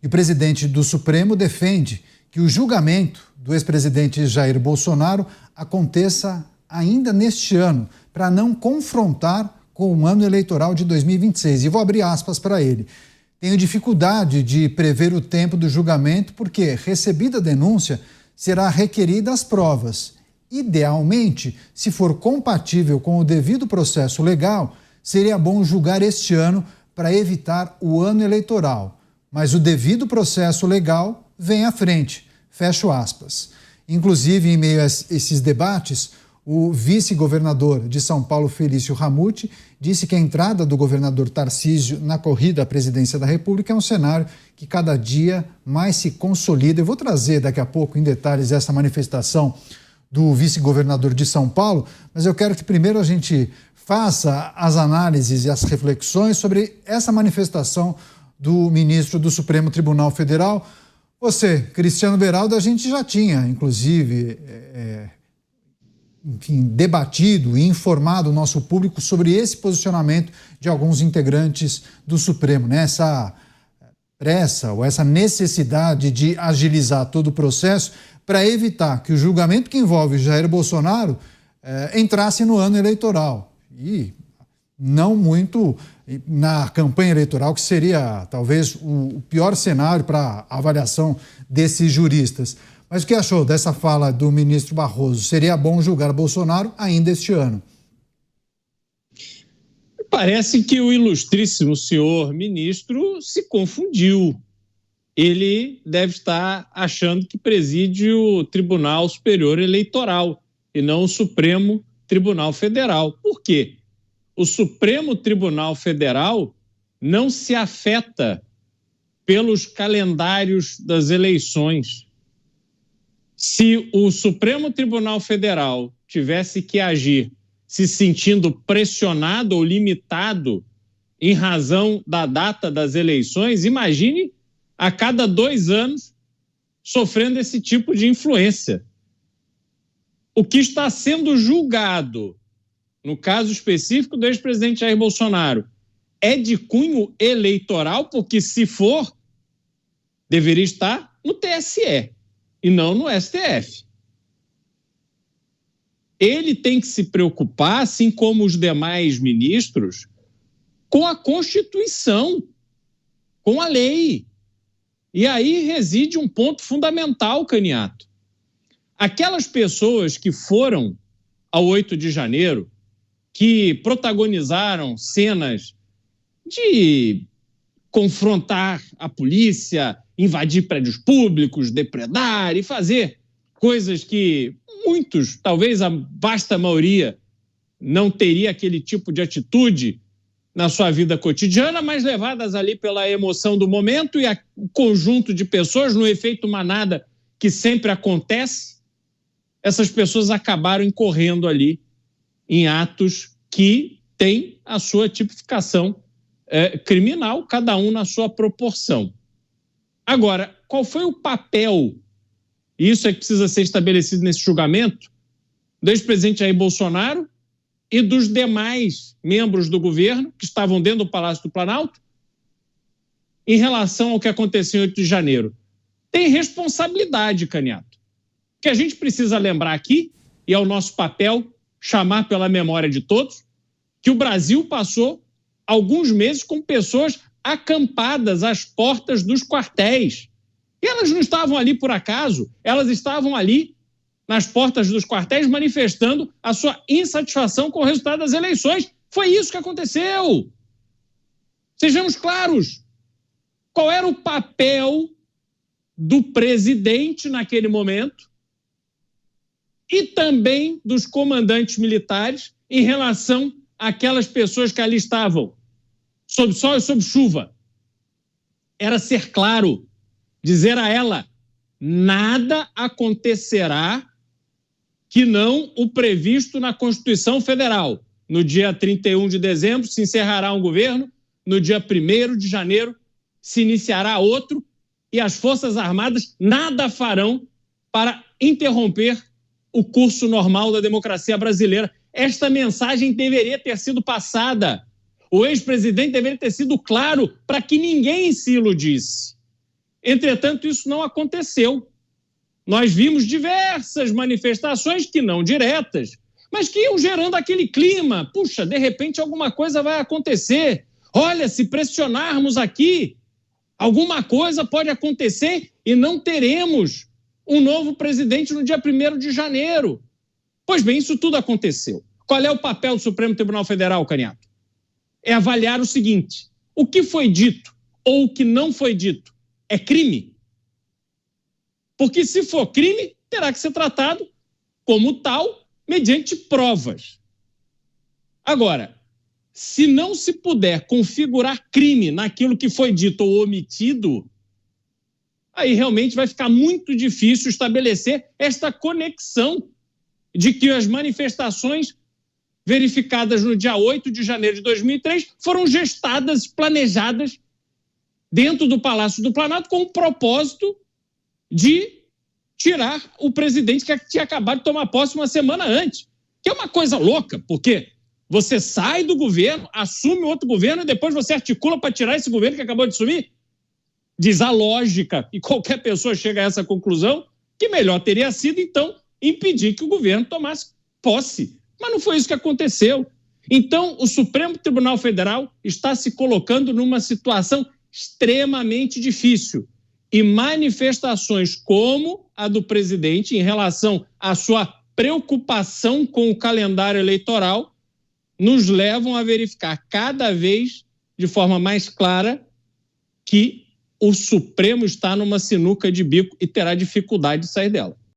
E o presidente do Supremo defende que o julgamento do ex-presidente Jair Bolsonaro aconteça ainda neste ano, para não confrontar com o ano eleitoral de 2026. E vou abrir aspas para ele. Tenho dificuldade de prever o tempo do julgamento porque, recebida a denúncia, será requerida as provas. Idealmente, se for compatível com o devido processo legal, seria bom julgar este ano para evitar o ano eleitoral. Mas o devido processo legal vem à frente. Fecho aspas. Inclusive, em meio a esses debates, o vice-governador de São Paulo, Felício Ramute, disse que a entrada do governador Tarcísio na corrida à presidência da República é um cenário que cada dia mais se consolida. Eu vou trazer daqui a pouco em detalhes essa manifestação do vice-governador de São Paulo, mas eu quero que primeiro a gente faça as análises e as reflexões sobre essa manifestação do ministro do Supremo Tribunal Federal. Você, Cristiano Beraldo, a gente já tinha, inclusive, debatido e informado o nosso público sobre esse posicionamento de alguns integrantes do Supremo, né? Essa pressa ou essa necessidade de agilizar todo o processo para evitar que o julgamento que envolve Jair Bolsonaro entrasse no ano eleitoral. E não muito na campanha eleitoral, que seria talvez o pior cenário para a avaliação desses juristas. Mas o que achou dessa fala do ministro Barroso? Seria bom julgar Bolsonaro ainda este ano? Parece que o ilustríssimo senhor ministro se confundiu. Ele deve estar achando que preside o Tribunal Superior Eleitoral e não o Supremo Tribunal Federal. Por quê? O Supremo Tribunal Federal não se afeta pelos calendários das eleições. Se o Supremo Tribunal Federal tivesse que agir se sentindo pressionado ou limitado em razão da data das eleições, imagine a cada 2 anos sofrendo esse tipo de influência. O que está sendo julgado, no caso específico do ex-presidente Jair Bolsonaro, é de cunho eleitoral, porque se for, deveria estar no TSE e não no STF. Ele tem que se preocupar, assim como os demais ministros, com a Constituição, com a lei. E aí reside um ponto fundamental, Caniato. Aquelas pessoas que foram ao 8 de janeiro, que protagonizaram cenas de confrontar a polícia, invadir prédios públicos, depredar e fazer coisas que muitos, talvez a vasta maioria, não teria aquele tipo de atitude na sua vida cotidiana, mas levadas ali pela emoção do momento e o conjunto de pessoas, no efeito manada que sempre acontece, essas pessoas acabaram incorrendo ali em atos que têm a sua tipificação criminal, cada um na sua proporção. Agora, qual foi o papel, e isso é que precisa ser estabelecido nesse julgamento, do ex-presidente Jair Bolsonaro e dos demais membros do governo que estavam dentro do Palácio do Planalto em relação ao que aconteceu em 8 de janeiro? Tem responsabilidade, Caniato. O que a gente precisa lembrar aqui, e é o nosso papel chamar pela memória de todos, que o Brasil passou alguns meses com pessoas acampadas às portas dos quartéis. E elas não estavam ali por acaso, elas estavam ali nas portas dos quartéis manifestando a sua insatisfação com o resultado das eleições. Foi isso que aconteceu. Sejamos claros. Qual era o papel do presidente naquele momento e também dos comandantes militares em relação àquelas pessoas que ali estavam sob sol e sob chuva? Era ser claro, dizer a ela: nada acontecerá que não o previsto na Constituição Federal. No dia 31 de dezembro se encerrará um governo, no dia 1º de janeiro se iniciará outro, e as Forças Armadas nada farão para interromper o curso normal da democracia brasileira. Esta mensagem deveria ter sido passada. O ex-presidente deveria ter sido claro para que ninguém se iludisse. Entretanto, isso não aconteceu. Nós vimos diversas manifestações que não diretas, mas que iam gerando aquele clima. Puxa, de repente alguma coisa vai acontecer. Olha, se pressionarmos aqui, alguma coisa pode acontecer e não teremos um novo presidente no dia 1º de janeiro. Pois bem, isso tudo aconteceu. Qual é o papel do Supremo Tribunal Federal, Caniato? É avaliar o seguinte: o que foi dito ou o que não foi dito é crime? Porque se for crime, terá que ser tratado como tal, mediante provas. Agora, se não se puder configurar crime naquilo que foi dito ou omitido, aí realmente vai ficar muito difícil estabelecer esta conexão de que as manifestações verificadas no dia 8 de janeiro de 2003 foram gestadas, planejadas dentro do Palácio do Planalto com o propósito de tirar o presidente que tinha acabado de tomar posse uma semana antes. Que é uma coisa louca, porque você sai do governo, assume outro governo e depois você articula para tirar esse governo que acabou de assumir. Diz a lógica, e qualquer pessoa chega a essa conclusão, que melhor teria sido, então, impedir que o governo tomasse posse. Mas não foi isso que aconteceu. Então, o Supremo Tribunal Federal está se colocando numa situação extremamente difícil. E manifestações como a do presidente em relação à sua preocupação com o calendário eleitoral nos levam a verificar cada vez de forma mais clara que o Supremo está numa sinuca de bico e terá dificuldade de sair dela.